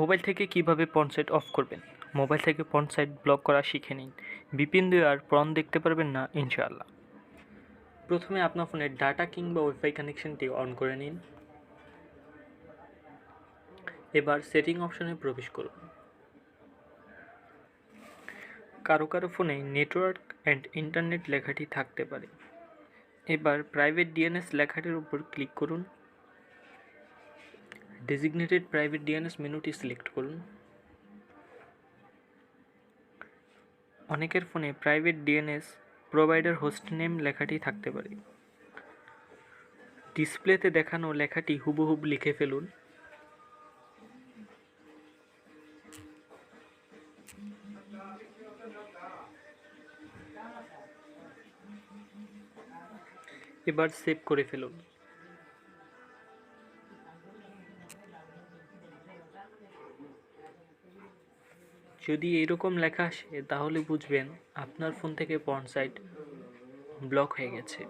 Mobile থেকে কিভাবে porn site of করবেন? মোবাইল থেকে পর্ন সাইট ব্লক করা শিখে নিন। VPN দিয়ে আর পর্ন দেখতে পারবেন না ইনশাআল্লাহ। প্রথমে আপনার ফোনের ডাটা কিংবা ওয়াইফাই কানেকশনটি অন করে নিন। এবার সেটিং অপশনে প্রবেশ করুন। কারো কারো ফোনে নেটওয়ার্ক অ্যান্ড ইন্টারনেট লেখাটি থাকতে পারে। এবার প্রাইভেট DNS লেখাটির উপর ক্লিক করুন। ডেজিগনেটেড প্রাইভেট DNS মেনুটি সিলেক্ট করুন। অনেকের ফোনে private DNS provider host name লেখাটি থাকতে পারে। ডিসপ্লেতে দেখানো লেখাটি হুবহু লিখে ফেলুন। এবার সেভ করে ফেলুন। যদি এরকম লেখা আসে তাহলে বুঝবেন আপনার ফোন থেকে পর্ন সাইট ব্লক হয়ে গেছে।